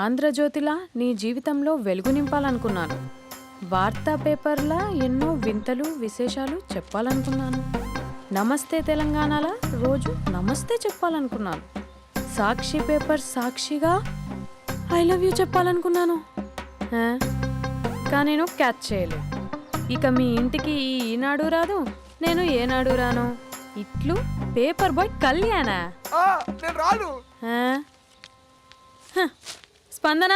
ఆంధ్రజ్యోతిలా నీ జీవితంలో వెలుగు నింపాలనుకున్నాను. వార్తా పేపర్లా ఎన్నో వింతలు విశేషాలు చెప్పాలనుకున్నాను. నమస్తే తెలంగాణలా రోజు నమస్తే చెప్పాలనుకున్నాను. సాక్షి పేపర్ సాక్షిగా ఐ లవ్ యూ చెప్పాలనుకున్నాను. కానీ నేను క్యాచ్ చేయలేదు. ఇక మీ ఇంటికి ఈనాడు రాదు, నేను ఏనాడు రాను. ఇట్లు పేపర్ బాయ్ కళ్యాణా? స్పందన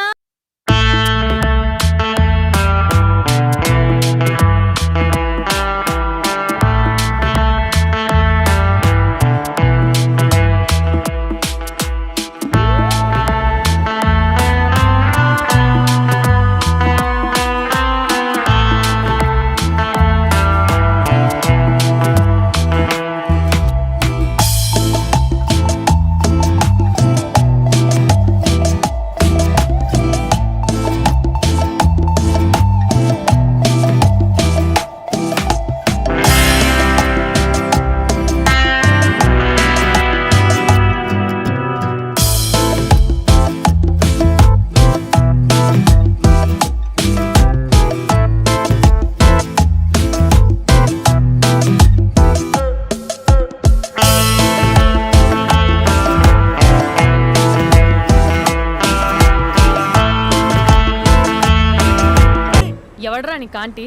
ఎవడరా నీ కాంటీ?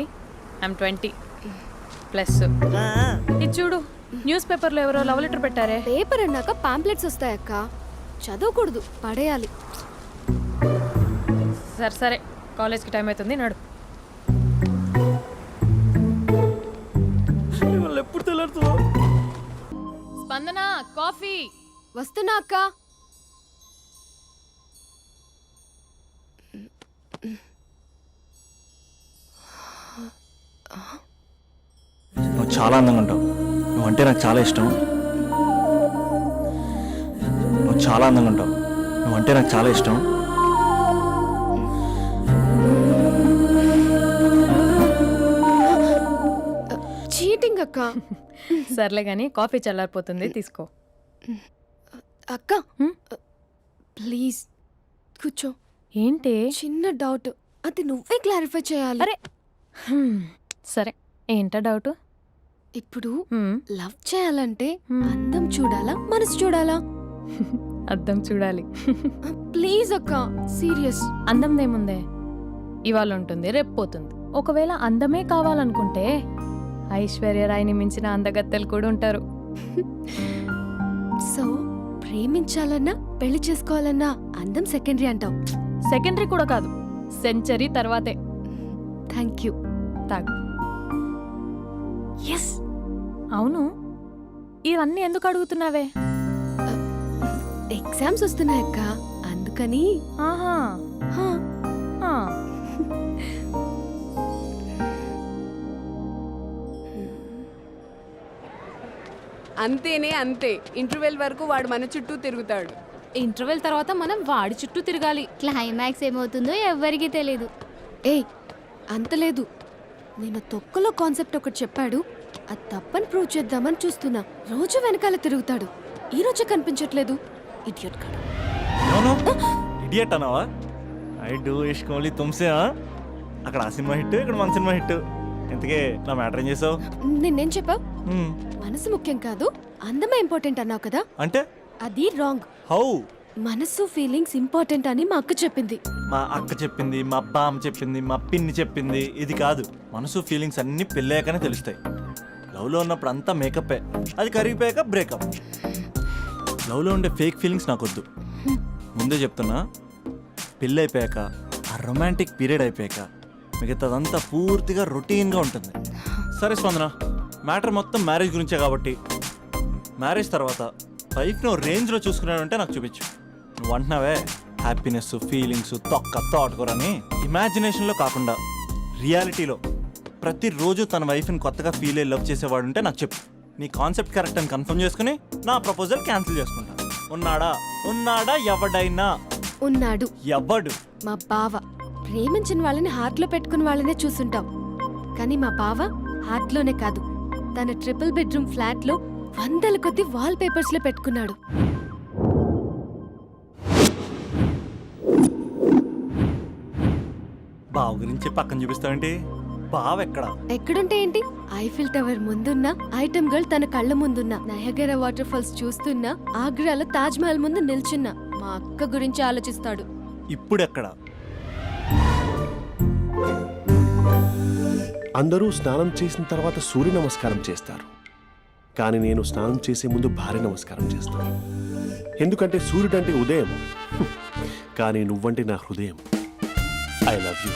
ఐమ్ 20+. ఇది చూడు, న్యూస్ పేపర్లో ఎవరో లవ్ లెటర్ పెట్టారే. పేపర్ అన్నాక పాంప్లెట్స్ వస్తాయక్క, చదవకూడదు, పడేయాలి. సరే సరే, కాలేజ్కి టైం అవుతుంది, నడు. ఎప్పుడు తెల్లారుతుందో. స్పందన, కాఫీ. వస్తున్నా అక్క. నువ్వు చాలా అందంగా ఉంటావు. నువ్వంటే నాకు చాలా ఇష్టం. నువ్వు చాలా అందంగా ఉంటావు. నువ్వంటే నాకు చాలా ఇష్టం. చీటింగ్ అక్క. సర్లే కానీ కాఫీ చల్లారిపోతుంది, తీసుకో. అక్క ప్లీజ్ కూర్చో. ఏంటి? చిన్న డౌట్, అది నువ్వే క్లారిఫై చేయాలి. అరే సరే, ఏంటా డౌట్? ఇప్పుడు లవ్ చేయాలంటే అందం చూడాలా, మనసు చూడాలా? అద్దం చూడాలి. ప్లీజ్ అక్క, సీరియస్. అందందేముందే, ఇవాళ ఉంటుంది, రేపు పోతుంది. ఒకవేళ అందమే కావాలనుకుంటే ఐశ్వర్యరాయ్ని మించిన అందగత్తెలు కూడా ఉంటారు. సో ప్రేమించాలన్నా పెళ్లి చేసుకోవాలన్నా అందం సెకండరీ అంటావు? సెకండరీ కూడా కాదు, సెంచరీ తర్వాతే. Thank you. తాగు. ఎస్. అవును, ఇవన్నీ ఎందుకు అడుగుతున్నావే? ఎగ్జామ్స్ వస్తున్నాయక్క, అందుకని. ఆహా. అంతేనే అంతే. ఇంటర్వెల్ వరకు వాడు మన చుట్టూ తిరుగుతాడు. ఇంటర్వెల్ తర్వాత మనం వాడి చుట్టూ తిరగాలి. క్లైమాక్స్ ఏమవుతుందో ఎవ్వరికీ తెలీదు. ఏయ్ అంత లేదు, నేను తొక్కలో కాన్సెప్ట్ ఒకటి చెప్పాడు, అది తప్పని ప్రూవ్ చేద్దామని చూస్తున్నా. రోజు వెనకాల తిరుగుతాడు, ఈ రోజే కనిపించట్లేదు. ఇడియట్ కాడు. ఇడియట్ అన్నావా? ఐ డూ ఇష్క్ ఓన్లీ తుమ్సే. అక్కడ ఆ సినిమా హిట్, ఇక్కడ మన సినిమా హిట్. ఇంతకే నా మ్యాటర్ ఏం చేసావు? నిన్నేం చెప్పావు? మనసు ముఖ్యం కాదు, అందమే ఇంపార్టెంట్ అన్నావు కదా. అంటే అది రాంగ్. హౌ? మనసు ఫీలింగ్స్ ఇంపార్టెంట్ అని మా అక్క చెప్పింది. మా అక్క చెప్పింది, మా బామ్మ చెప్పింది, మా పిన్ని చెప్పింది. ఇది కాదు, మనసు ఫీలింగ్స్ అన్ని పెళ్ళాకనే తెలుస్తాయి. లవ్లో ఉన్నప్పుడు అంతా మేకప్పే, అది కరిగిపోయాక బ్రేకప్. లవ్లో ఉండే ఫేక్ ఫీలింగ్స్ నాకొద్దు. ముందే చెప్తున్నా, పెళ్ళి అయిపోయాక, ఆ రొమాంటిక్ పీరియడ్ అయిపోయాక మిగతాదంతా పూర్తిగా రొటీన్గా ఉంటుంది. సరే స్పందన, మ్యాటర్ మొత్తం మ్యారేజ్ గురించే కాబట్టి మ్యారేజ్ తర్వాత లైఫ్ను రేంజ్లో చూసుకున్నాడంటే నాకు చూపించు. నువ్వు అంటున్నావే హ్యాపీనెస్, ఫీలింగ్స్, తోటకూరని. ఇమాజినేషన్లో కాకుండా రియాలిటీలో ప్రతిరోజు తన వైఫ్ని కొత్తగా ఫీల్ అయ్యి లవ్ చేసేవాడు ఉంటే నాకు చెప్పు. నీ కాన్సెప్ట్ కరెక్ట్ అని కన్ఫర్మ్ చేసుకుని నా ప్రపోజల్ క్యాన్సిల్ చేసుకుంటా. ఉన్నాడా ఎవడైనా? ఉన్నాడు. ఎవడు? మా బావ. ప్రేమించిన వాళ్ళని హార్ట్లో పెట్టుకున్న వాళ్ళనే చూసుంటాం, కానీ మా బావ హార్ట్లోనే కాదు, తన ట్రిపుల్ బెడ్రూమ్ ఫ్లాట్లో వందల కొద్ది వాల్ పేపర్స్ లో పెట్టుకున్నాడు. బావ గురించి పక్కన చూపిస్తావేంటి? బావ ఎక్కడ? ఎక్కడుంటే ఏంటి? ఐఫిల్ టవర్ ముందున్న ఐటమ్ గర్ల్ తన కళ్ళ ముందున్న నయగరా వాటర్ ఫాల్స్ చూస్తున్నా ఆగ్రాలో తాజ్ మహల్ ముందు నిల్చున్నా మా అక్క గురించి ఆలోచిస్తాడు. ఇప్పుడు ఎక్కడ? అందరూ స్నానం చేసిన తర్వాత సూర్య నమస్కారం చేస్తారు, కానీ నేను స్నానం చేసే ముందు భార్య నమస్కారం చేస్తాను. ఎందుకంటే సూర్యుడు అంటే ఉదయం, కానీ నువ్వంటే నా హృదయం. I love you,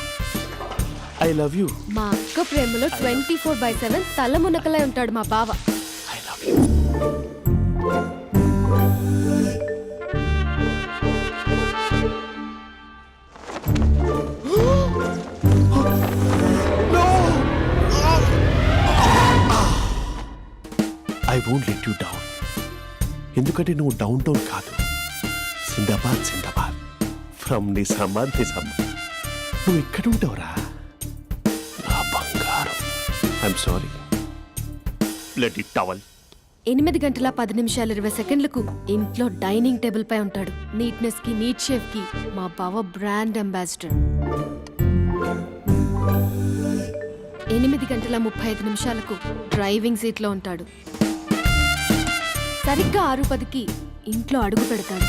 I love you, మా అక్క ప్రేమలో 24/7 తల మునకలై ఉంటాడు మా బావ. I love you. I won't let you down. ఎందుకంటే నువ్వు డౌన్ టౌన్ కాదు, సిందాబాద్ సిందాబాద్, ఫ్రమ్ నిజామాబాద్ నిజామాబాద్. నువ్వు ఇక్కడ ఉంటావురా నా బంగారం. I'm sorry, let it towel. 8 గంటల 10 నిమిషాలు 20 సెకండ్లకు ఇంట్లో డైనింగ్ టేబుల్ పై ఉంటాడు. నీట్నెస్ కి నీట్ షేఫ్ కి మా బావ బ్రాండ్ అంబాసిడర్. 8 గంటల 35 నిమిషాలకు డ్రైవింగ్ సీట్ లో ఉంటాడు. సరిగ్గా 6:10కి ఇంట్లో అడుగు పెడతాడు.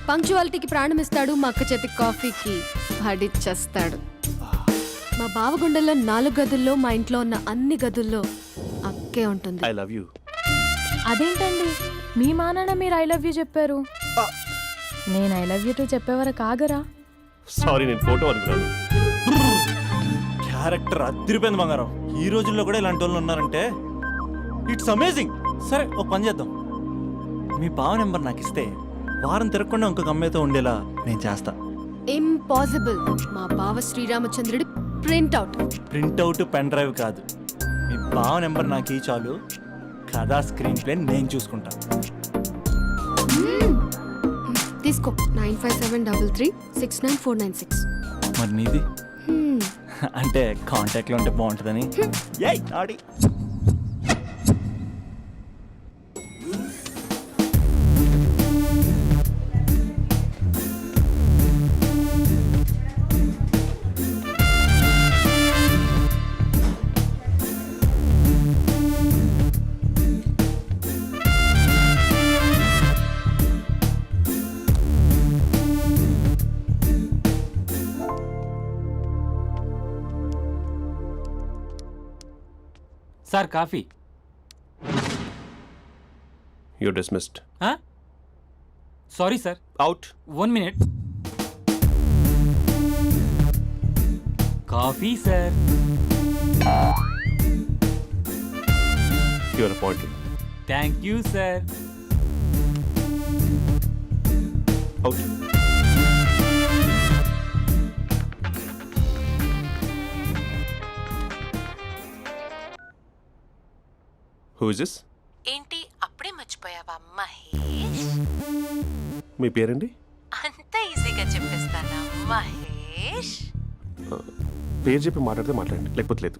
పంక్చువాలిటీకి ప్రాణం ఇస్తాడు. మా అక్క చేతి కాఫీకి పడిచ్చేస్తాడు. మా బావ గుండెల్లో 4 గదుల్లో మా ఇంట్లో ఉన్న అన్ని గదుల్లో అక్కే ఉంటుంది. I love you. అదేంటండి మీ మానాన్న మీరు ఐ లవ్ యూ చెప్పారు, నేను ఐ లవ్ యూ టు చెప్పేవరకు ఆగరా? సారీ, నేను ఫోటో అనుకున్నాను. క్యారెక్టర్ అదిరిపోయింది బంగారం. ఈ రోజుల్లో కూడా ఇలాంటి వాళ్ళు ఉన్నారంటే ఇట్స్ అమేజింగ్. సరే ఒక పని చేద్దాం, మీ బావ నెంబర్ నాకు ఇస్తే వారం తిరగకుండా ఇంకొక అమ్మాయితో ఉండేలా నేను చేస్తా. ఇంపాసిబుల్. మా బావ శ్రీరామచంద్రుడి ప్రింట్అవుట్. ప్రింట్అవుట్ పెన్ డ్రైవ్ కాదు, మీ బావ నెంబర్ నాకు ఈ చాలు. కథా స్క్రీన్ ప్లే నేను చూసుకుంటా. తీసుకో 9573369496. మరి నీది? అంటే కాంటాక్ట్లో ఉంటే బాగుంటుందని. ఏయ్ ఆడి sir coffee. You dismissed. Sorry sir, out. 1 minute. Coffee sir. You are appointed. Thank you sir. Out. Who is this? ఏంటి అప్పుడే మర్చిపోయావా మహేష్? మీ పేరండి? అంత ఈజీగా చెప్పేస్తానా మహేష్? పేరు చెప్పి మాట్లాడితే మాట్లాడండి, లేకపోతే లేదు.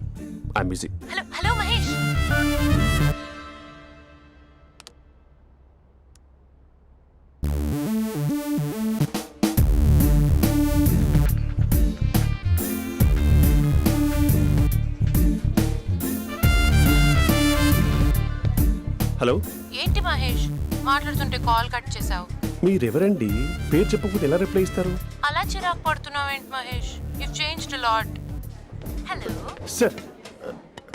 I'm busy. Hello hello Mahesh. Hello. ఏంటి మహేష్ మాట్లాడుతుంటే కాల్ కట్ చేసావు? మీరెవరండి? పేరు చెప్పకపోతే ఎలా రిప్లై ఇస్తారు? అలా చిరాకు పడుతున్నావు ఏంటి Mahesh? You changed a lot. Hello sir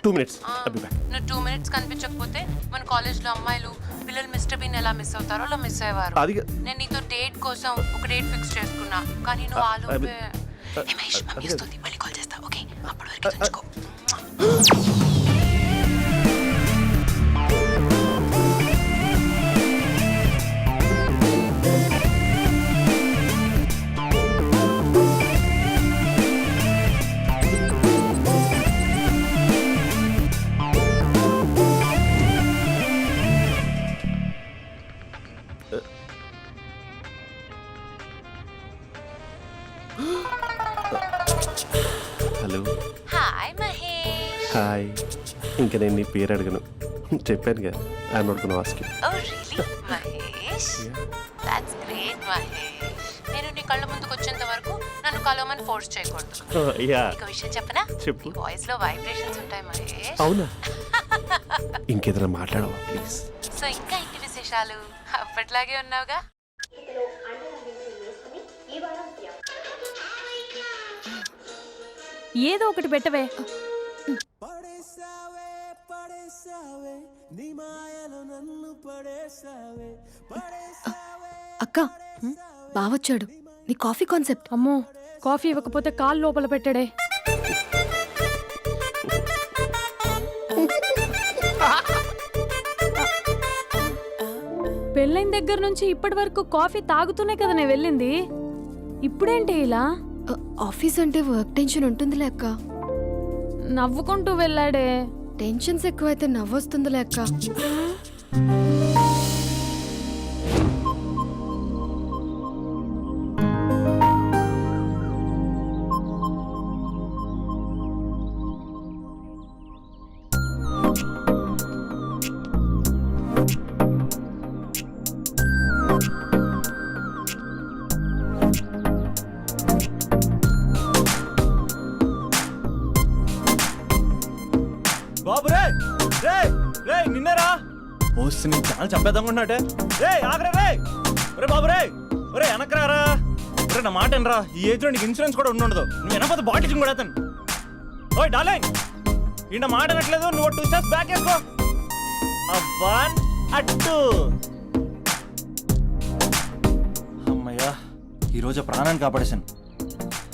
2 minutes. I'll be back. నువ్వు 2 minutes కనిపించకపోతే మన కాలేజ్లో అమ్మాయిలు పిల్లలు మిస్టర్ బీన్ ఎలా మిస్ అవుతారో అలా మిస్ అయ్యేవారు. అది నేను నీతో డేట్ కోసం ఒక డేట్ ఫిక్స్ చేసుకున్నా, కానీ నువ్వు ఆలోపే. ఏ మహేష్ మమ్మీ వస్తుంది, మళ్ళీ కాల్ చేస్తా. ఓకే, అప్పటి వరకు ఉంచుకో. హలో. హాయ్ మహేష్. హాయ్. ఇంకా నేను నీ పేరు అడగను, చెప్పాను కదా. I'm not gonna ask you. Oh really Mahesh? That's great Mahesh. నేను నీ కళ్ళ ముందుకు వచ్చేంత వరకు నా నన్ను కలవమని ఫోర్స్ చేయకూడదు. యా నీకు విషయం చెప్పనా? చెప్పు. నీ వాయిస్ లో వైబ్రేషన్స్ ఉంటాయి మహేష్. అవునా? ఇంకేదైనా మాట్లాడవా ప్లీజ్? సో ఇంకా ఇంటి విశేషాలు అప్పట్లాగే ఉన్నావుగా. ఏదో ఒకటి పెట్టవే. అక్క బావొచ్చాడు. నీ కాఫీ కాన్సెప్ట్. అమ్మో, కాఫీ ఇవ్వకపోతే కాలు లోపల పెట్టడే. పెళ్ళైన దగ్గర నుంచి ఇప్పటి వరకు కాఫీ తాగుతూనే కదా నేను వెళ్ళింది. ఇప్పుడేంటి ఇలా? ఆఫీస్ అంటే వర్క్ టెన్షన్ ఉంటుందిలే అక్క. నవ్వుకుంటూ వెళ్ళాడే. టెన్షన్స్ ఎక్కువైతే నవ్వొస్తుందిలే అక్క. బాబు రే రే రే నిన్నరా వస్తే నీ ఛానల్ చంపేద్దామన్నట్టే. రే ఆగరా రే. ఒరే బాబు రే, ఒరే వెనకరారా. ఒరే నా మాట అనరా, ఈ ఏజ్ లో నీకు ఇన్సూరెన్స్ కూడా ఉండదు. నువ్వు వెనకపోతే బాటిల్ కూడా అతను. ఓయ్ డార్లింగ్, ఈ నా మాట అనట్లేదు. నువ్వు 2 స్టెప్స్ బ్యాక్ వేసుకో. 1 2. అమ్మయ్యా, ఈరోజు ప్రాణాన్ని కాపాడేశాను.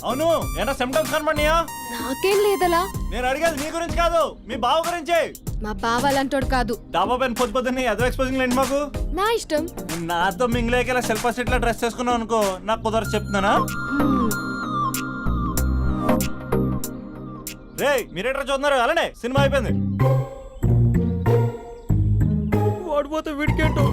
అవును, ఏనా సిమ్టమ్స్ కనబడినాయా? నాకేం లేదలా. నేను అడిగేది మీ గురించి కాదు, మీ బావ గురించి. మా బావ అలాంటోడు కాదు. డాబా పైన పొద్దున్నే అదో ఎక్స్పోజింగ్ లేండి మాకు. నా ఇష్టం. నువ్వు నాతో మింగిలేక సెల్ఫా సెట్ లా డ్రెస్ చేసుకున్నావు అనుకో, నాకు కుదరదు చెప్తున్నానా. రే మీరేట్రా చూస్తున్నారు? అలానే సినిమా అయిపోయింది. ఓడిపోతే వీడికేంటో.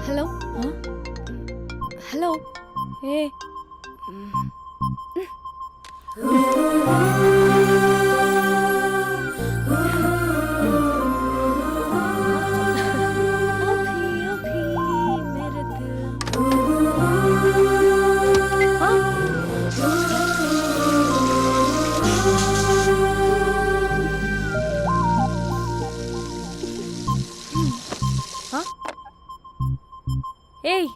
Hello hello. ఏ ఏయ్,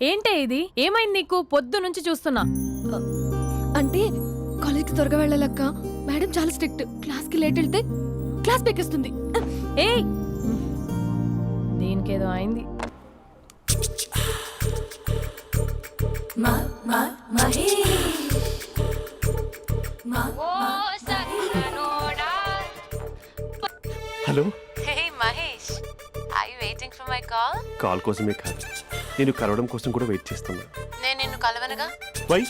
ఏంటే ఇది? ఏమైంది నీకు? పొద్దు నుంచి చూస్తున్నా. అంటే కాలేజ్కి త్వరగా వెళ్ళాలక్క. మేడం చాలా స్ట్రిక్ట్. క్లాస్కి లేట్ వెళ్తే క్లాస్ పెక్కిస్తుంది. ఏయ్, దీనికేదో అయింది. Hello. Hey Mahesh, are you waiting for my call? Call కోసమే కాదు, నేను కలవడం కోసం కూడా వెయిట్ చేస్తున్నా. నేను నిన్ను కలవనుగా. వై?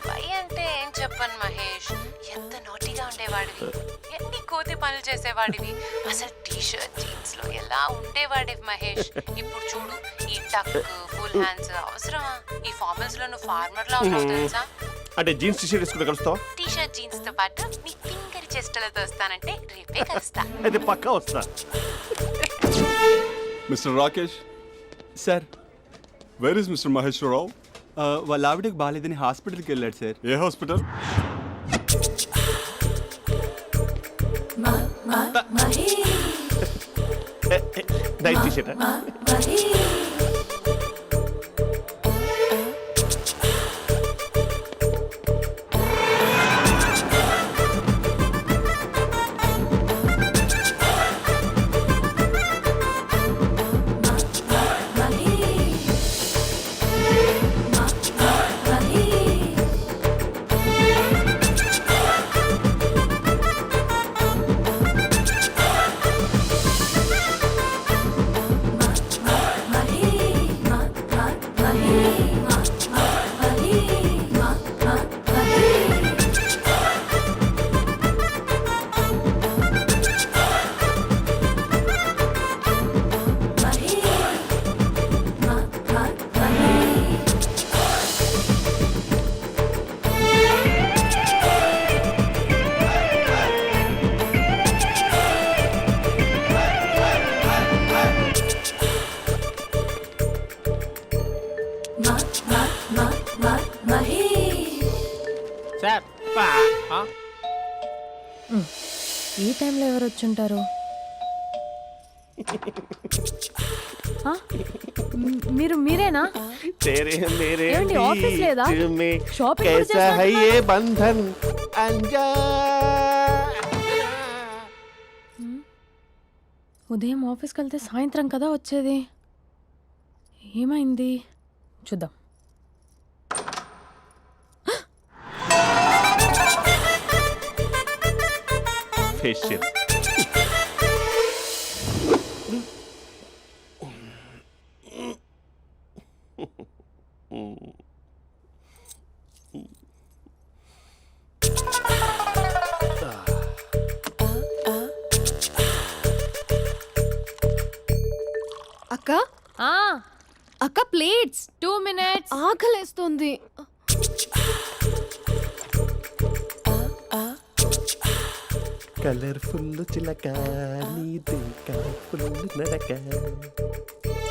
వై అంటే ఏం చెప్పను మహేష్. ఎంత నోటిగా ఉండేవాడివి, ఎన్ని కోతి పనులు చేసేవాడివి. అసలు టీషర్ట్ జీన్స్ లో ఎలా ఉండేవాడివి మహేష్. ఇప్పుడు చూడు, ఈ టక్ ఫుల్ హ్యాండ్స్ అవసరమా? ఈ ఫార్మల్స్ లో నువ్వు ఫార్మర్ లా ఉన్నావు తెలుసా. అంటే జీన్స్ టీషర్ట్ వేసుకుని కలుస్తావా? టీషర్ట్ జీన్స్ తో పాటు నీ ఫింగర్ చెస్టలతో వస్తానంటే రేపే కలుస్తా. అయితే పక్కా వస్తా. Mister Rakesh sir, where is mister Maheshwara Rao? వాళ్ళ ఆవిడకి బాగాలేదని హాస్పిటల్కి వెళ్ళాడు సార్. ఏ హాస్పిటల్? Night T-shirt. ఈ టైంలో ఎవరు వచ్చుంటారు? ఆ? మీరేనా? तेरे मेरे ఏమండి, ఆఫీస్ లేదా? बीच में షాపింగ్ కూడా कैसा है చేస్తున్నారు? ये बंधन अंजा ఉదయం ఆఫీస్కి వెళ్తే సాయంత్రం కదా వచ్చేది. ఏమైంది చూద్దాం. फेशियल అక్క ఆ, అక్క ప్లేట్స్ 2 minutes. ఆకలేస్తుంది. కలర్ఫుల్ చిలక నీది కలర్ఫుల్ నడక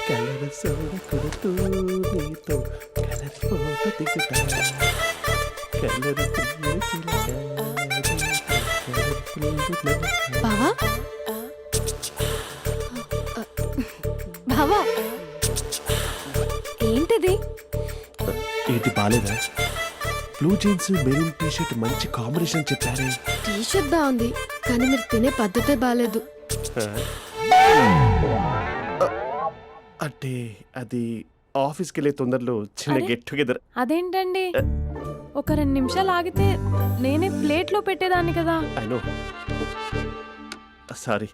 కలర్ సోడ కొడుతూ నీతో కలర్ ఫోటో దిగుతా కలర్ఫుల్ చిలక కలర్ఫుల్ నడక. బావా బావా ఏంటిది? ఏంటి బాలేదా? Blue jeans maroon T shirt మంచి కాంబినేషన్ చెప్పారే. టీషర్ట్ బాగుంది కానీ మీరు తినే పద్ధతే బాగాలేదు. అంటే అది ఆఫీస్కి వెళ్ళే తొందరలో చిన్న అరే. Get together. అదేంటండి, ఒక 2 నిమిషాలు ఆగితే నేనే ప్లేట్లో పెట్టేదాన్ని కదా. I know, sorry.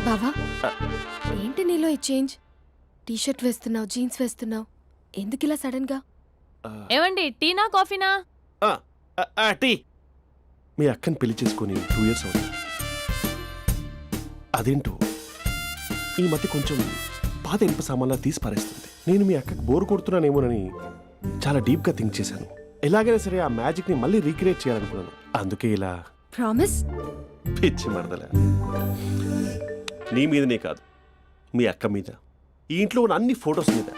బావా ఏంటి నీలో ఈ చేంజ్? టీషర్ట్ వేస్తున్నావు, జీన్స్ వేస్తున్నావు, ఎందుకు ఇలా సడన్ గా? ఏమండి, టీనా కాఫీనా? టీ. మీ అక్కని పెళ్లి చేసుకుని 2 years అవుతుంది. అదేంటో ఈ మధ్య కొంచెం పాత ఇనుప సామాన్లా తీసి పారేస్తుంది. నేను మీ అక్కకి బోర్ కొడుతున్నానేమోనని చాలా డీప్గా థింక్ చేశాను. ఎలాగైనా సరే ఆ మ్యాజిక్ని మళ్ళీ రీక్రియేట్ చేయాలనుకున్నాను. అందుకే ఇలా ప్రామిస్? పిచ్చి మరదల. నీ మీదనే కాదు, మీ అక్క మీద, ఈ ఇంట్లో ఉన్న అన్ని ఫొటోస్ మీద,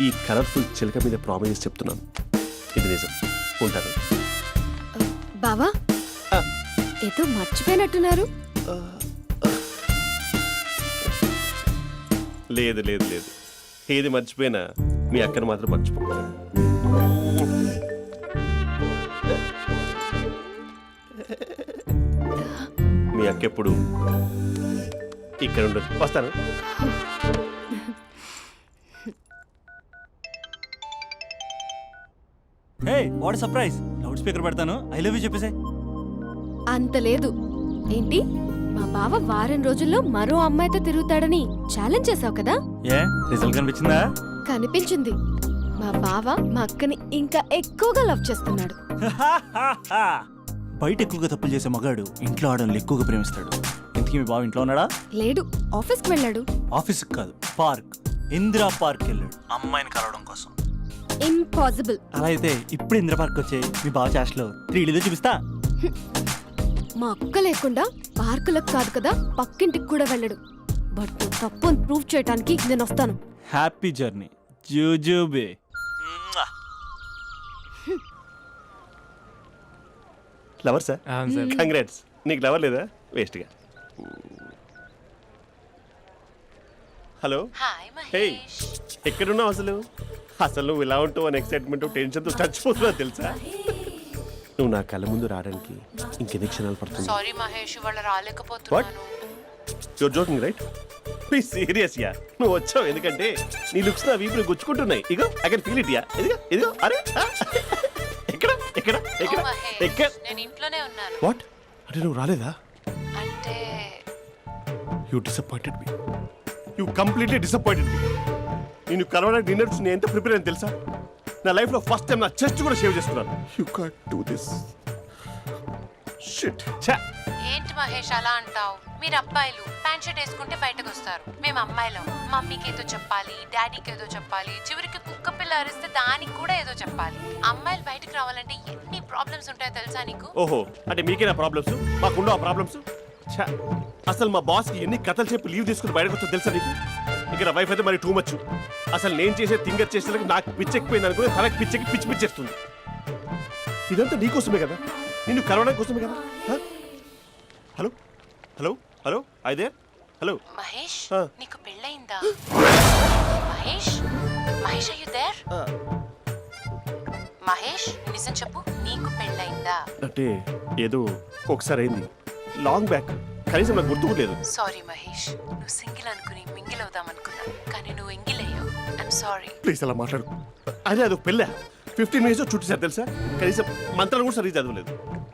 ఈ కలర్ఫుల్ చిలక మీద ప్రామిస్ చెప్తున్నాను. ఇది నిజం. ఉంటాను. బావా ఆ. ఏదో మర్చిపోయినట్టున్నారు. లేదు లేదు లేదు, ఏది మర్చిపోయినా మీ అక్కను మాత్రం మర్చిపో. మీ అక్క ఎప్పుడు ఇక్కడ ఉండదు. వస్తాను. హే, వాట్ సర్ప్రైజ్! లౌడ్ స్పీకర్ పెడతాను, ఐ లవ్ యూ చెప్పేసే. అంత లేదు. ఏంటి, మా బావ వారం రోజుల్లో మరో అమ్మాయితో తిరుగుతాడని ఛాలెంజ్ చేసావు కదా? ఏ రిజల్ట్ కనిపించిందా? కనిపించింది. మా బావ మా అక్కని ఇంకా ఎక్కువగా లవ్ చేస్తున్నాడు. బయట ఎక్కువగా తప్పులు చేసే మగాడు ఇంట్లో ఆడవాళ్ళు ఎక్కువగా ప్రేమిస్తాడు. ఇంతకీ మీ బావ ఇంట్లో ఉన్నాడా? లేడు, ఆఫీస్కి వెళ్ళాడు. ఆఫీస్కి కాదు, పార్క్, ఇందిరా పార్క్ వెళ్ళాడు అమ్మాయిని కలవడం కోసం. ఇంపాసిబుల్. అలా అయితే ఇప్పుడు ఇందిరా పార్క్ వచ్చే మీ బావ చాష్లో 3Dలో చూపిస్తా. మా అక్క లేకుండా పార్కులకు కాదు కదా పక్కింటికి కూడా వెళ్ళడు. బట్ నువ్వు తప్పు అని ప్రూవ్ చేయడానికి నేను వస్తాను. హ్యాపీ జర్నీ జూజూబే. Lover sir, congrats. నీకు లవర్ లేదా? వేస్ట్గా. హలో. Hi hey, Mahesh. ఎక్కడున్నావు అసలు? అసలు నువ్వు ఇలా ఉంటావు అని ఎక్సైట్మెంట్ టెన్షన్తో చచ్చిపోతున్నా తెలుసా? నువ్వు నా కళ్ళ ముందు రావడానికి ఇంకెన్ని క్షణాలు పడుతుంది? సారీ మహేష్, ఇవాళ రాలేకపోతున్నాను. Your joking right? Please serious yeah. నువ్వు వచ్చావు ఎందుకంటే నీ లుక్స్ నా వీపుని గుచ్చుకుంటున్నాయి. ఇగో I can feel it yeah. ఇదిగో ఇదిగో. అరే ఎక్కడ ఎక్కడ ఎక్కడ ఓ మహేష్, ఎక్కడ? నేను ఇంట్లోనే ఉన్నాను. వాట్ అంటే నువ్వు రాలేదా? అంటే you disappointed me. You completely disappointed me. నేను కరోనా డిన్నర్స్ నేను ఎంత ప్రిపేర్ అని తెలుసా? నా లైఫ్లో ఫస్ట్ టైం నా చెస్ట్ కూడా షేవ్ చేసుకున్నాను. You can't do this. Shit. ఛా. ఏంటి మహేష్ అలా అంటావు? మీరు అబ్బాయిలు ప్యాంట్ షర్ట్ వేసుకుంటే బయటకు వస్తారు. మేము అమ్మాయిలం, మమ్మీకి ఏదో చెప్పాలి, డాడీకి ఏదో చెప్పాలి, చివరికి కుక్క పిల్ల అరిస్తే దానికి కూడా ఏదో చెప్పాలి. అమ్మాయిలు బయటకు రావాలంటే ఎన్ని ప్రాబ్లమ్స్ ఉంటాయో తెలుసా నీకు? ఓహో, అంటే మీకేనా ప్రాబ్లమ్స్? మాకుండవు ఆ ప్రాబ్లమ్స్? ఛా. అసలు మా బాస్కి ఎన్ని కథలు చెప్పి లీవ్ తీసుకుని బయటకు వచ్చా తెలుసా నీకు? ఇక నా వైఫ్ అయితే మరి టూ మచ్. అసలు నేను చేసే థింగర్ చేసేందుకు నాకు పిచ్చెక్కిపోయింది అనుకుని తనకి పిచ్చెక్కి పిచ్చి పిచ్చేస్తుంది. ఇదంతా నీకోసమే కదా, నిన్ను కరోనా కోసమే కదా. హ? హలో హలో హలో అయితే హలో మహేష్ ఆ. నీకు పెళ్ళయిందా? Mahesh Mahesh are you there? మహేష్ నిజం చెప్పు, నీకు పెళ్ళయిందా? అంటే ఏదో ఒకసారి అయింది, లాంగ్ బ్యాక్, కనీసం నాకు గుర్తు కూడా లేదు. సారీ మహేష్, నువ్వు సింగిల్ అనుకుని మింగిల్ అవుదాం అనుకున్నా, కానీ నువ్వు ఎంగిల్ అయ్యావు. I'm sorry. ప్లీజ్ అలా మాట్లాడు. అదే అదొక పెళ్ళ 15 మినిట్స్ చుట్టేసారు తెలుసా. కనీసం మంత్రాలు కూడా సరిగ్గా చదవలేదు,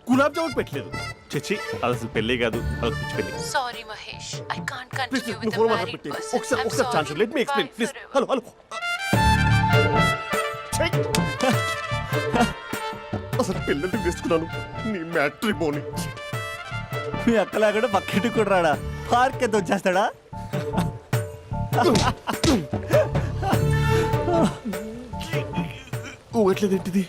గులాబ్ జామున్ పెట్టలేదు. చచ్చి అది అసలు పెళ్ళే కాదు, అదొక పిచ్చి పెళ్ళి. Sorry Mahesh, I can't please continue నువ్వు విత్ ఫోన్ ద మాట్లాడి మ్యారీడ్ పెట్టి పర్సన్. ఒకసారి chance let me explain please. Hello hello అసలు పిల్లల్ని తీసుకున్నాను నీ మ్యాట్రీ బోని. మీ అక్కలాగా పక్కింటి కూడా రాడా, పార్క్ ఎంత వచ్చేస్తాడా? ఎట్లేదేంటిది?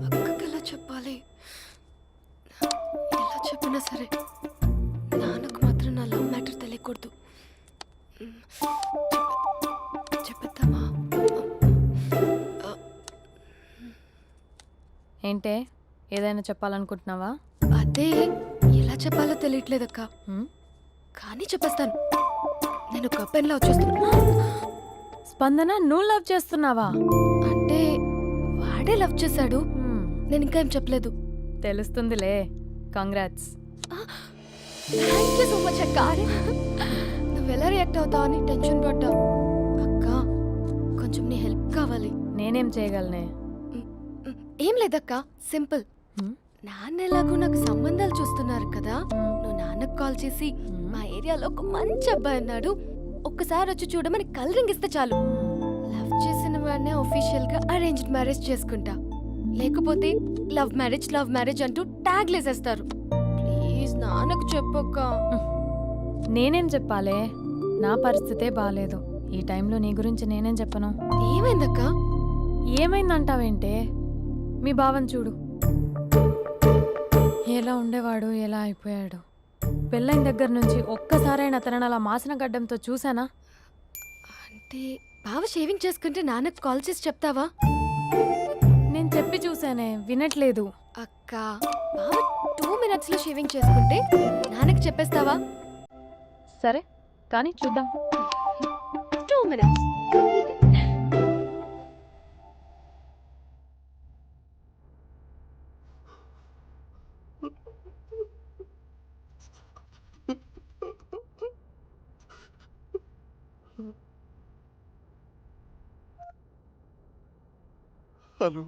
అక్కకి ఎలా చెప్పాలి? ఎలా చెప్పినా సరే నాన్నకు మాత్రం నా లవ్ మ్యాటర్ తెలియకూడదు. చెప్పేద్దామా? ఏంటే ఏదైనా చెప్పాలనుకుంటున్నావా? అదే ఎలా చెప్పాలో తెలియట్లేదక్క, హ్మ్? కానీ చెప్పేస్తాను. నేను ఒక అబ్బాయిని లవ్ చేస్తున్నా. స్పందన, నువ్వు లవ్ చేస్తున్నావా? అంటే వాడే లవ్ చేశాడు, హ్మ్, నేను ఇంకా ఏం చెప్పలేదు. తెలుస్తుందిలే. Congrats. Thank you so much అక్క. నువ్వు ఎలా రియాక్ట్ అవుతావు అని టెన్షన్ పడ్డావు. అక్క కొంచెం నీ హెల్ప్ కావాలి. నేనేం చేయగలనే? ఏం లేదక్క, సింపుల్. హ్మ్? నాన్న ఎలాగో నాకు సంబంధాలు చూస్తున్నారు కదా, నువ్వు నాన్నకు కాల్ చేసి మా ఏరియాలో ఒక మంచి అబ్బాయి అన్నాడు, ఒక్కసారి వచ్చి చూడమని కలరింగ్ ఇస్తే చాలు. లవ్ చేసిన వాడినే ఒఫీషియల్ గా అరేంజ్డ్ మ్యారేజ్ చేసుకుంటా. లేకపోతే లవ్ మ్యారేజ్ అంటూ ట్యాగ్ లేసేస్తారు. ప్లీజ్ నాన్నకు చెప్పక్క. నేనేం చెప్పాలే? నా పరిస్థితే బాలేదు. ఈ టైంలో నీ గురించి నేనేం చెప్పను? ఏమైందక్క? ఏమైందంటావేంటే? మీ భావం చూడు, ఎలా ఉండేవాడు, ఎలా అయిపోయాడు. పెళ్ళైన దగ్గర నుంచి ఒక్కసారైనా తనని అలా మాసిన గడ్డంతో చూసానా? అంటే బావ షేవింగ్ చేసుకుంటే నాన్నకు కాల్ చేసి చెప్తావా? నేను చెప్పి చూసానే, వినట్లేదు. అక్క బావ 2 minutes లో షేవింగ్ చేసుకుంటే నాన్నకి చెప్పేస్తావా? సరే కానీ చూద్దాం. 2 minutes. Hello,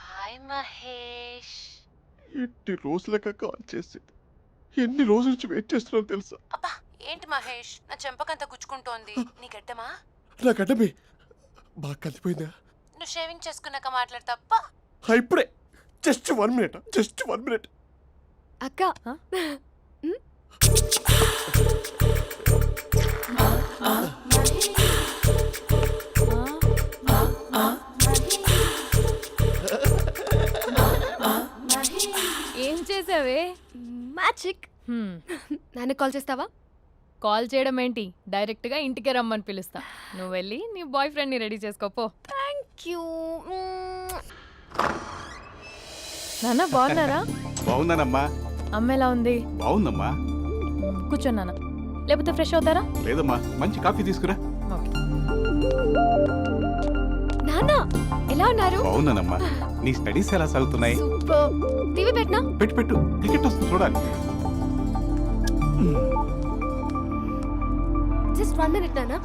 hi Mahesh. ఎన్ని రోజులుగా కాల్ చేసేది, ఎన్ని రోజుల నుంచి వెయిట్ చేస్తున్నావు తెలుసా? అబ్బా ఏంటి మహేష్, నా చెంపకంత గుచ్చుకుంటోంది. నీ గడ్డమా? నా గడ్డమే బాగా కలిపోయిందా? నువ్వు షేవింగ్ చేసుకున్నాక మాట్లాడతాప్పా. ఇప్పుడే జస్ట్ 1 minute. అక్క హ? ఏం చేసావే? మ్యాజిక్. హ్మ్, నాన్నకి కాల్ చేస్తావా? కాల్ చేయడం ఏంటి, డైరెక్ట్గా ఇంటికే రమ్మని పిలుస్తా. నువ్వు వెళ్ళి నీ బాయ్ ఫ్రెండ్ని రెడీ చేసుకోపో. Thank you. నాన్న బాగున్నారా? బాగున్నానమ్మా. అమ్మ ఎలా ఉంది? బాగుందమ్మా. కూర్చోన్నానా, లేకపోతే ఫ్రెష్ అవుతారా? లేదమ్మా, మంచి కాఫీ తీసుకురా. ఓకే. నాన్న ఎలా ఉన్నారు? బాగున్నానమ్మా. నీ స్టడీస్ ఎలా సాగుతున్నాయి? సూపర్. టీవీ పెట్టనా? పెట్టు, క్రికెట్ వస్తుంది చూడాలి. జస్ట్ 1 minute నాన్న.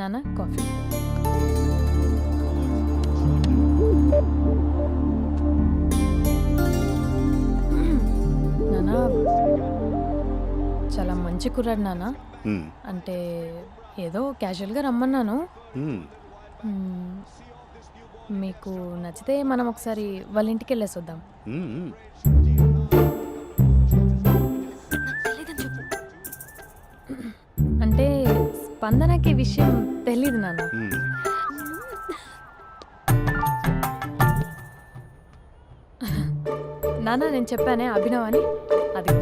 నాన్న కాఫీ. నాన్న చాలా మంచి కుర్రాడు నాన్న. అంటే ఏదో క్యాజువల్గా రమ్మన్నాను. మ్మ్. మీకు నచ్చితే మనం ఒకసారి వాళ్ళ ఇంటికి వెళ్ళేసి వద్దాం. నాకు తెలీదని చెప్పు. అంటే స్పందనకి విషయం తెలీదు నాన్న. నాన్న నేను చెప్పానే అభినవ్ అని, అది.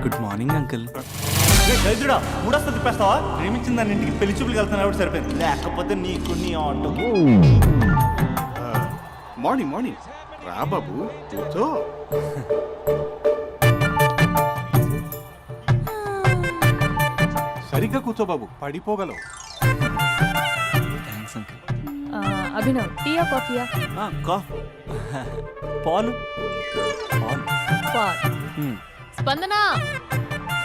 Good morning uncle. దరిద్రుడా మూడొస్తా తిప్పేస్తావా? ప్రేమించిన దాని ఇంటికి పెళ్లి చూపులు వెళ్తున్నా సరిపోయింది, లేకపోతే నీకు నీ ఆటోకి. మార్నింగ్ మార్నింగ్ రా బాబు, కూర్చో. సరిగ్గా కూర్చో బాబు, పడిపోగలవు. Thanks uncle. అభినవ్ టీయా కాఫీయా? పాలు పాలు. పాల్. స్పందన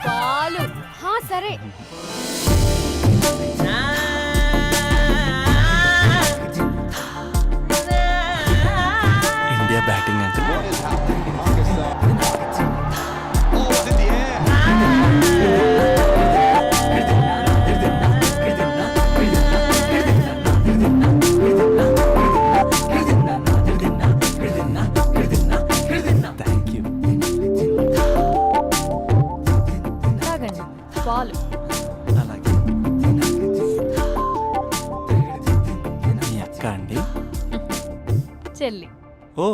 పాలు. హా సరే. India batting uncle. Thank you. తాగండి పాలు. అలాగే. మీ అక్క అండి? చెల్లి. ఓ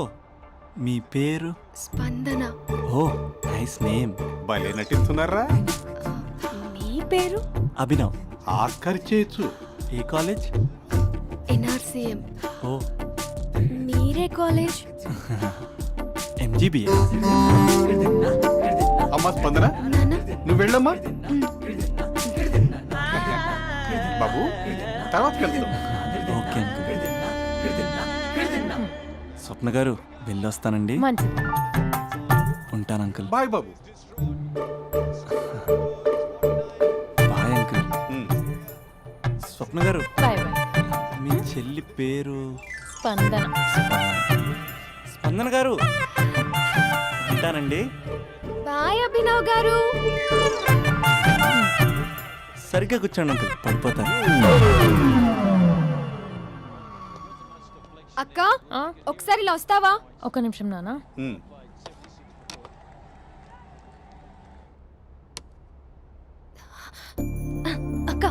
మీ పేరు? స్పందన. ఓ నైస్ నేమ్. భలే నటిస్తున్నారా? మీ పేరు? అభినవ్. ఆస్కర్ చేయొచ్చు. ఏ కాలేజ్? ఎన్ఆర్సీఎం. ఓ మీరే కాలేజ్? ఎంజీబీఏ. అమ్మా స్పందన, నాన్న. నువ్వు వెళ్ళమ్మా. బాబు తర్వాత కలుద్దాం. Okay uncle. స్వప్న గారు వెళ్ళొస్తానండి. మంచిది. ఉంటాను అంకుల్. బాయ్ బాబు. Bye uncle. ఉమ్. స్వప్న గారు బాయ్ బాయ్. మీ చెల్లి పేరు? స్పందన. స్పందన గారు ఉంటానండి. బాయ్ అభినవ్ గారు. సరిగ్గా కూర్చోండి అంకుల్, పడిపోతాను. అక్క ఒకసారి ఇలా వస్తావా? ఒక నిమిషం నాన్న. ఉమ్. అక్క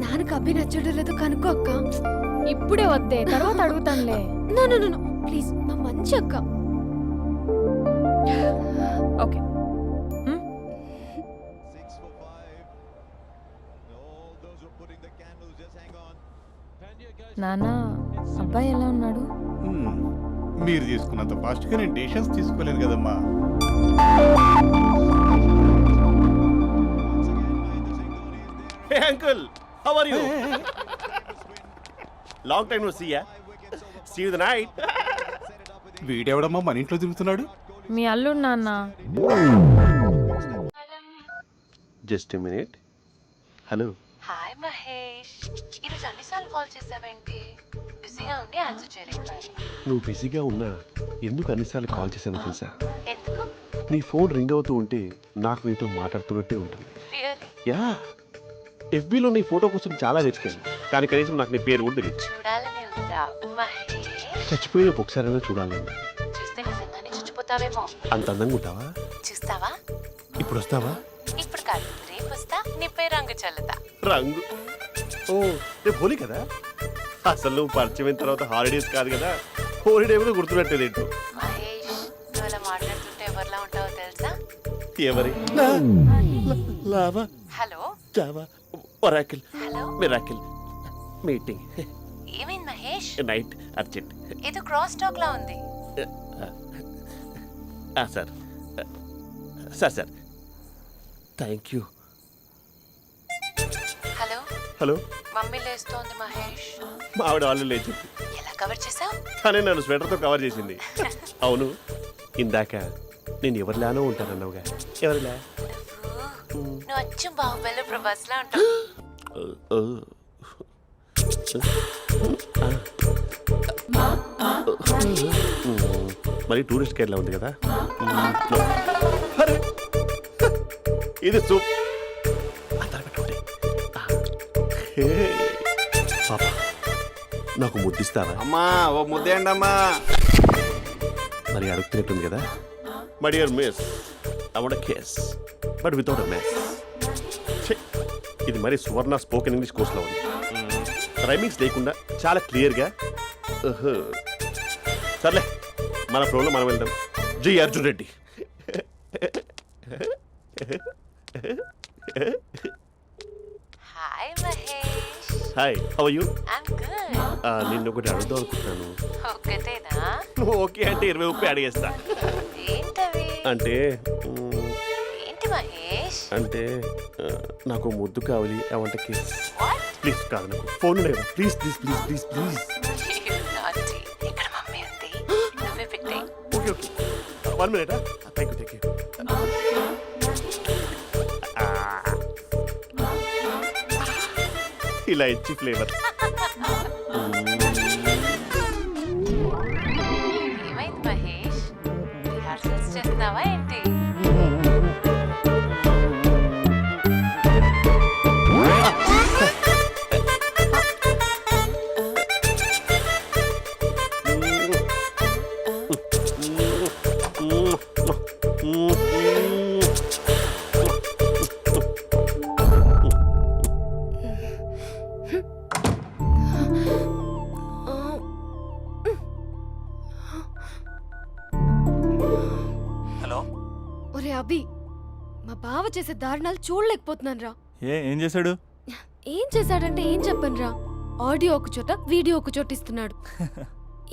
నాన్నకు అభి నచ్చడం లేదో కనుక్కో అక్క. ఇప్పుడే వద్దే, తర్వాత అడుగుతానులే. నో నో నో ప్లీజ్, మా మంచి అక్క. ఓకే. నాన్న అబ్బాయి ఎలా ఉన్నాడు? ఉమ్. మీరు తీసుకున్నంత ఫాస్ట్గా నేను డెసిషన్స్ తీసుకోలేను కదమ్మా. Hey uncle, how are you? Long time no see ya. See you the night. వీడెవడమ్మా మన ఇంట్లో తిరుగుతున్నాడు? మీ అల్లుడు నాన్న. Just a minute. Hello. Hi Mahesh, ఈరోజు అన్నిసార్లు కాల్ చేసావేంటి? బిజీగా ఉండి ఆన్సర్ చేయలేకపోయాను. నువ్వు బిజీగా ఉన్నా ఎందుకు అన్నిసార్లు కాల్ చేశానో తెలుసా? ఎందుకు? నీ ఫోన్ రింగ్ అవుతూ ఉంటే నాకు నీతో మాట్లాడుతున్నట్టే ఉంటుంది. రియల్లీ? యా, ఎఫ్బీలో నీ ఫోటో కోసం చాలా వెతికాను, కానీ కనీసం నాకు నీ పేరు కూడా తెలియదు. చూడాలని ఉందా మహేష్? చచ్చిపోయిన ఒకసారైనా చూడాలి. చూస్తే నిజంగానే చచ్చిపోతావేమో. అంత అందంగా ఉంటావా? చూస్తావా? ఇప్పుడు వస్తావా? ఇప్పుడు కాదు, రేపు వస్తా, నీపై రంగు చల్లుతా. రంగు? ఓ రేపు హోలీ కదా. అసలు నువ్వు పరిచయం అయిన తర్వాత హాలిడేస్ కాదు కదా, హోలిడే కూడా గుర్తున్నట్టేది ఏంటో. మహేష్, నువ్వు అలా మాట్లాడుతుంటే ఎవరిలా ఉంటావో తెలుసా? ఎవరి? Lava, hello Java, Oracle, hello, miracle, meeting, ఏమైంది మహేష్? Night, urgent. ఏదో క్రాస్ టాక్ లా ఉంది. Sir sir sir thank you. Hello, hello, mummy లేస్తోంది మహేష్. మా ఆవిడ వాళ్ళు లేచి ఎలా కవర్ చేసావు? తనే నన్ను స్వెటర్తో కవర్ చేసింది. అవును, ఇందాక నేను ఎవరిలానో ఉంటానన్నావుగా, ఎవరిలా? నువ్వు అచ్చం బాహుబలి ప్రభాస్ లా ఉంటావు. మరి టూరిస్ట్ కేరళ ఉంది కదా. అరే, ఇది సూప్. పాపా, నాకు ముద్దిస్తావా? అమ్మా ఓ ముద్దేయండి అమ్మా. మరి అడుగుతున్నట్టుంది కదా. My dear miss, I want kiss but without a mess. ఇది మరి సువర్ణ స్పోకెన్ ఇంగ్లీష్ కోర్సులో ఉంది. రైమింగ్స్ లేకుండా చాలా క్లియర్గా. సర్లే, మన ఫ్లోలో మనం వెళ్దాం. జై Arjun Reddy. Hi Mahesh. Hi, how you? I'm good. నిన్ను ఒకటి అడుగుదాం అనుకుంటున్నాను. ఒకటేనా? నువ్వు ఓకే అంటే 20 రూపాయలు అడిగేస్తా. ఏంటవి? అంటే ఏంటి మహేష్? అంటే నాకు ముద్దు కావాలి. అవంటకి వాట్? ప్లీజ్ కాదు, నాకు ఫోన్ లేదు. Please please please please please. నాటి ఇక్కడ మమ్మీ ఉంది, నువ్వే పెట్టే. Okay okay, 1 minute. Thank you thank you. ఇలా ఇచ్చి ఫ్లేవర్. ఏమైంది మహేష్? రిహార్సల్స్ చేస్తున్నావా ఏంటి? హలో. ఒరే అభి, మా బావ చేసే దారుణాలు చూడలేకపోతున్నాను రా. ఏం చేశాడు? ఏం చేశాడంటే ఏం చెప్పను రా. ఆడియో ఒక చోట, వీడియో ఒక చోట ఇస్తున్నాడు.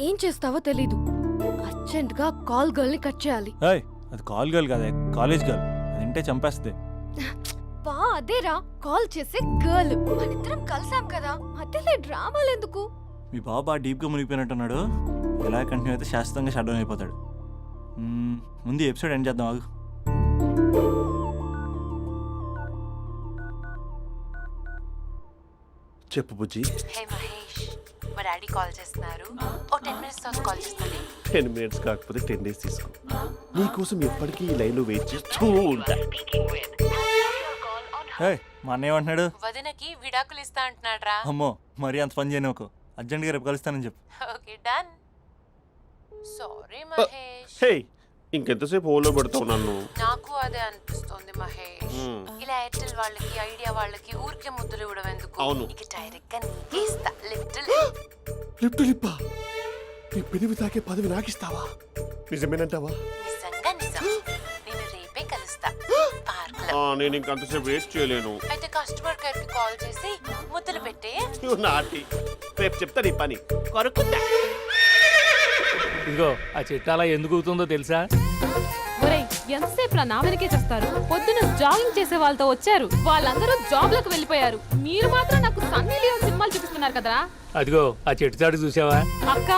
ఏం చేస్తావో తెలీదు. అర్జెంట్ గా కాల్ గర్ల్ ని కట్ చేయాలి. ఏయ్, అది కాల్ గర్ల్ కాదే, కాలేజ్ గర్ల్. అది వింటే చంపేస్తుంది. బా అదేరా, కాల్ చేసే గర్ల్. మనిద్దరం కలిసాం కదా, మధ్యలో డ్రామాలు ఎందుకు? మీ బాబు బాగా డీప్గా మునిగిపోయినట్టున్నాడు. ఇలా కంటిన్యూ అయితే శాశ్వతంగా షట్ డౌన్ అయిపోతాడు. ముందు ఎపిసోడ్ ఎండ్ చేద్దాం ఆగు. చెప్పు బుజ్జి. హే మహేష్, మా డాడీ కాల్ చేస్తున్నారు. ఓ 10 minutes తర్వాత కాల్ చేస్తాను. 10 minutes కాకపోతే 10 days తీసుకో. నీకోసం ఎప్పటికీ ఈ లైన్లో వెయిట్ చేస్తూ ఉంటా. ఏయ్, మా అన్నయ్య ఏమంటున్నాడు? వదినకి విడాకులు ఇస్తా అంటున్నాడు రా. అమ్మో, మరీ అంత పని చేయను. ఒక అర్జెంట్గా రేపు కలుస్తానని చెప్పు. Okay done. సారీ మహేష్. హే, ఇంకెంతసేపు హోల్లో పెడతావు నన్ను? నాకు అదే అనిపిస్తుంది మహేష్. ఇలా ఎయిర్టెల్ వాళ్ళకి, ఐడియా వాళ్ళకి ఊరికే ముద్దులు ఇవ్వడం ఎందుకు? అవును. ఇక డైరెక్ట్ గా నీకే ఇస్తా. లిఫ్ట్ లిప్టు లిప్పా, నీ పెనివి తాకే పదవి నాకిస్తావా? నిజమేనంటావా? నిజంగా నిజం. నేను రేపే కలుస్తా పార్క్ లో. నేను ఇంకంతసేపు వేస్ట్ చేయలేను. అయితే కస్టమర్ కేర్ కి కాల్ చేసి ముద్దులు పెట్టే. నాటి రేపు చెప్తా నీ పని. కొరుకుందా. ఇదిగో ఆ చెట్టు అలా ఎందుకు అవుతుందో తెలుసా? ఒరేయ్, ఎంతసేపు నా వెనకే చేస్తారు? పొద్దున జాగింగ్ చేసే వాళ్ళతో వచ్చారు, వాళ్ళందరూ జాబ్లకు వెళ్ళిపోయారు. మీరు మాత్రం నాకు సన్నీ లియోన్ సినిమాలు చూపిస్తున్నారు కదరా. అదిగో ఆ చెట్టు చాటు చూసావా? అక్క,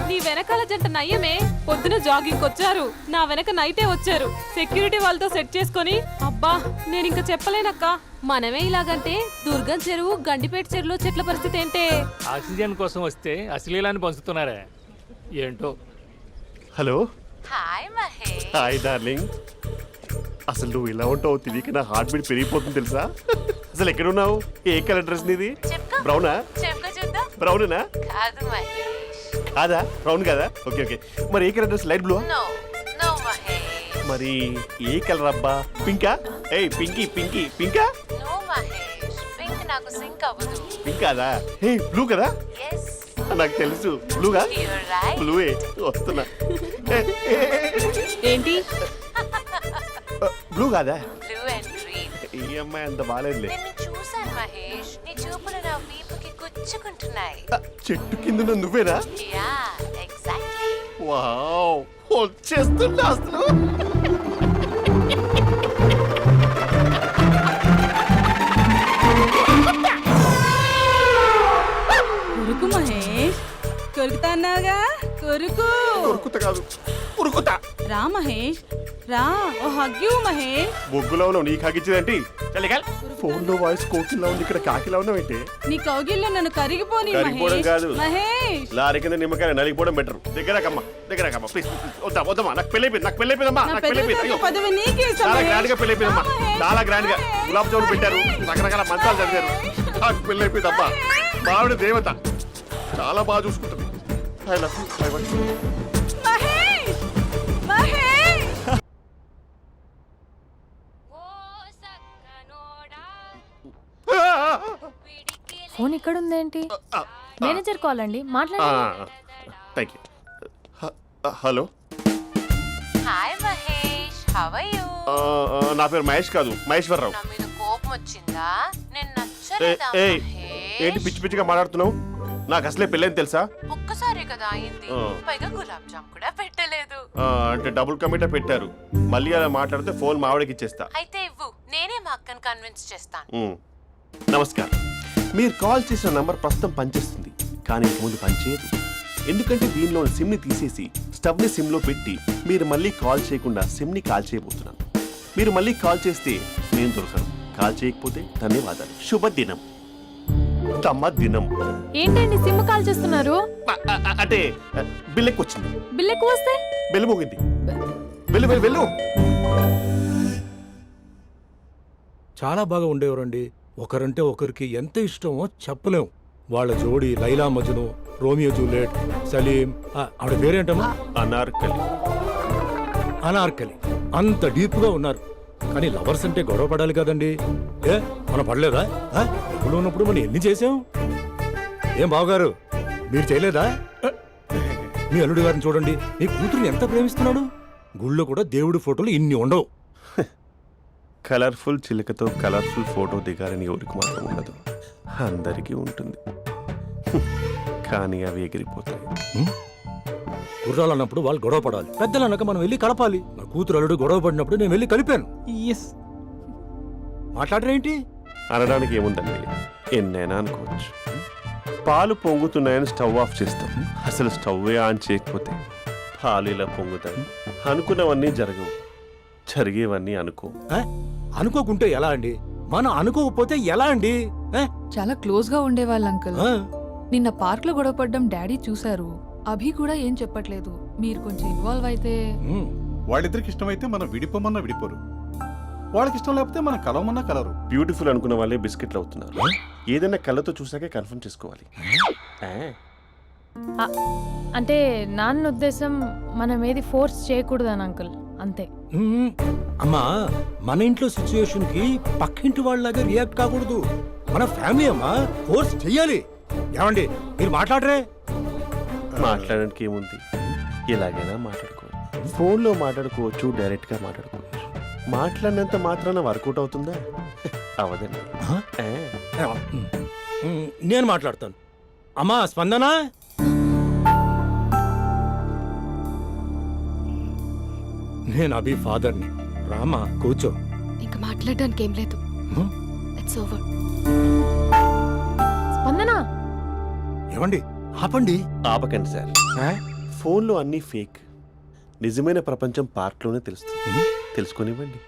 నీ వెనకాల జంట నయ్యమే. పొద్దున జాగింగ్ వచ్చారు, నా వెనక నైటే వచ్చారు. సెక్యూరిటీ వాళ్ళతో సెట్ చేసుకొని, అబ్బా నేను ఇంకా చెప్పలేనక్క. మనమే ఇలాగంటే దుర్గం చెరువు, గండిపేట చెరువులో చెట్ల పరిస్థితి ఏంటే? ఆక్సిజన్ కోసం వస్తే అశ్లీలాన్ని పంచుతున్నారా ఏంటో. Hello. Hi Mahesh. Hi darling. అసలు నువ్వు ఇలా ఉంటావు తెలియక నా హార్ట్ బీట్ పెరిగిపోతుంది తెలుసా? అసలు ఎక్కడున్నావు? ఏ కలర్ డ్రెస్ నీది? చెప్పుకో. బ్రౌనా? చెప్పుకో చూద్దాం. బ్రౌనేనా? కాదు మహేష్. కాదా? బ్రౌన్ కదా? Okay okay. మరి ఏ colour dress? Light blue? No no Mahesh. మరి ఏ కలర్ అబ్బా? పింకా? ఏయ్ పింకీ పింకీ పింకా? నో మహేష్, పింక్ నాకు సింక్ అవ్వదు. పింక్ కాదా? ఏ బ్లూ కదా? ఎస్, నాకు తెలుసు బ్లూగా. You're right. బ్లూవే వస్తున్నా. ఏంటి? బ్లూ కాదా? Blue and green. ఈ అమ్మాయి అంత బాగాలేదులే. నిన్ను చూశాను మహేష్, నీ చూపులు నా వీపుకి గుచ్చుకుంటున్నాయి. చెట్టు కింద నువ్వేనా? Yeah exactly. వావ్, వచ్చేస్తున్నా అసలు. కొరుకు మహేష్, కొరుకుతా అన్నావుగా, కొరుకు. ఉరుకుత కాదు, ఉరుకుతా. రా మహేష్, రా. ఓ హగ్గు మహేష్. బొగ్గులో ఉన్నావు, నీకు హగిచ్చిందేంటి? ఫోన్ లో వాయిస్ కోకిలా ఉంది, ఇక్కడ కాకిలా ఉన్నావేంటి? నీ కౌగిల్లో నన్ను కరిగిపోని కరిగిపోవడం మహేష్. కాదు. మహేష్, లారీ కింద నిమ్మకాయ నలిగిపోవడం బెటర్. దగ్గరకమ్మా ప్లీజ్. వద్దా వద్దమ్మా, నాకు పెళ్ళైపోయిందమ్మా, నా నాకు పెద్ద పెళ్ళైపోయింది. అయ్యో, పదవి నీకే ఇస్తా చాలా మహేష్. గ్రాండ్ గా పెళ్ళైపోయిందమ్మా, మహేష్. చాలా గ్రాండ్ గా. గులాబ్ జామున్ పెట్టారు, రకరకాల మంచాలు చదివారు. నాకు పెళ్ళైపోయిందమ్మా. మావిడ దేవత, చాలా బాగా చూసుకుంటుంది. I love you. Mahesh, Mahesh. Phone ఇక్కడ ఉందేంటి? మేనేజర్ కాల్ అండి, మాట్లాడండి. Thank you. Hello. Hi how are you? నా పేరు మహేష్ కాదు, మహేశ్వరరావు. నా మీద కోపం వచ్చిందా? నేను ఏ- నచ్చలేదా ఏయ్, మహేష్? ఏంటి పిచ్చి పిచ్చిగా మాట్లాడుతున్నావు? నాకు అసలే పెళ్ళని తెలుసా? ఒక్కసారి కదా అయింది, ఆ. పైగా గులాబ్ జామ్ కూడా పెట్టలేదు. అంటే డబుల్ కమిటా పెట్టారు. మళ్ళీ అలా మాట్లాడితే ఫోన్ మావిడకి ఇచ్చేస్తా. అయితే ఇవ్వు, నేనే మా అక్కని కన్విన్స్ చేస్తాను. ఉమ్. నమస్కారం. మీరు కాల్ చేసిన నంబర్ ప్రస్తుతం పనిచేస్తుంది, కానీ ఇంక ముందు పనిచేయదు. ఎందుకంటే దీనిలో సిమ్ని తీసేసి స్టవ్ని సిమ్లో పెట్టి మీరు మళ్ళీ కాల్ చేయకుండా సిమ్ని కాల్ చేయబోతున్నాను. మీరు మళ్ళీ కాల్ చేస్తే నేను దొరకను, కాల్ చేయకపోతే ధన్యవాదాలు. శుభదినం. తమ దినం. ఏంటండి సిమ్ కాల్ చేస్తున్నారు? అంటే బిల్ ఎక్కువ వచ్చింది. బిల్ ఎక్కువ వస్తే బెల్లు మోగింది. వెళ్ళు వెళ్ళు వెళ్ళు. చాలా బాగా ఉండేవారండి. ఒకరంటే ఒకరికి ఎంత ఇష్టమో చెప్పలేం. వాళ్ళ జోడి లైలా మజ్ను, రోమియో జూలియట్, సలీం, ఆవిడ పేరేంటమ్మా? అనార్కలి. అనార్కలి. అంత డీప్ గా ఉన్నారు. కానీ లవర్స్ అంటే గొడవ పడాలి కదండి. ఏ మనం పడలేదా? డబ్బులు ఉన్నప్పుడు మనం ఎన్ని చేసాం? ఏం బావగారు, మీరు చేయలేదా? మీ అల్లుడి గారిని చూడండి, మీ కూతురుని ఎంత ప్రేమిస్తున్నాడు. గుళ్ళో కూడా దేవుడి ఫోటోలు ఇన్ని ఉండవు. కలర్ఫుల్ చిలుకతో కలర్ఫుల్ ఫోటో దిగాలని ఎవరికి మాత్రం ఉండదు, అందరికీ ఉంటుంది. కానీ అవి ఎగిరిపోతాయి. గుర్రాలు అన్నప్పుడు వాళ్ళు గొడవ పడాలి, పెద్దలు అన్నాక మనం వెళ్ళి కలపాలి. నా కూతురు అల్లుడు గొడవ పడినప్పుడు నేను వెళ్ళి కలిపాను. మాట్లాడరేంటి? అనడానికి ఏముందండి, ఎన్నైనా అనుకోవచ్చు. పాలు పొంగుతున్నాయని స్టవ్ ఆఫ్ చేస్తాం, అసలు స్టవ్వే ఆన్ చేయకపోతే పాలు ఇలా పొంగుతాయి. అనుకున్నవన్నీ జరగవు, జరిగేవన్నీ అనుకో. అనుకోకుంటే ఎలా అండి? మనం అనుకోకపోతే ఎలా అండి? చాలా క్లోజ్ గా ఉండేవాళ్ళు అంకుల్. నిన్న పార్క్ లో గొడవ పడ్డం డాడీ చూశారు. అభి కూడా ఏం చెప్పట్లేదు. మీరు కొంచెం ఇన్వాల్వ్ అయితే. వాళ్ళిద్దరికి ఇష్టమైతే మనం విడిపోమన్నా విడిపోరు, వాళ్ళకి ఇష్టం లేకపోతే మనం కలవమన్నా కలరు. బ్యూటిఫుల్ అనుకున్న వాళ్ళే బిస్కెట్లు అవుతున్నారు. ఏదైనా కళ్ళతో చూసాకే కన్ఫర్మ్ చేసుకోవాలి. అంటే నాన్న ఉద్దేశం మనం ఏది ఫోర్స్ చేయకూడదని అంకుల్, అంతే. అమ్మా, మన ఇంట్లో సిచ్యుయేషన్ కి పక్కింటి వాళ్ళలాగా రియాక్ట్ కాకూడదు. మన ఫ్యామిలీ అమ్మా, ఫోర్స్ చెయ్యాలి. ఏమండి మీరు మాట్లాడరే? మాట్లాడడానికి ఏముంది, ఎలాగైనా మాట్లాడుకోవచ్చు. ఫోన్లో మాట్లాడుకోవచ్చు, డైరెక్ట్గా మాట్లాడుకోవచ్చు. మాట్లాడినంత మాత్రాన వర్కౌట్ అవుతుందా? అవదండి. నేను మాట్లాడతాను. అమ్మా స్పందన, నేను అభి ఫాదర్ని. రామా కూర్చో. ఇంకా మాట్లాడడానికి ఏం లేదు. It's over. స్పందన, ఏమండి ఆపండి. ఆపకండి సార్. ఫోన్లో అన్నీ ఫేక్, నిజమైన ప్రపంచం పార్క్లోనే తెలుస్తుంది. తెలుసుకొనివ్వండి.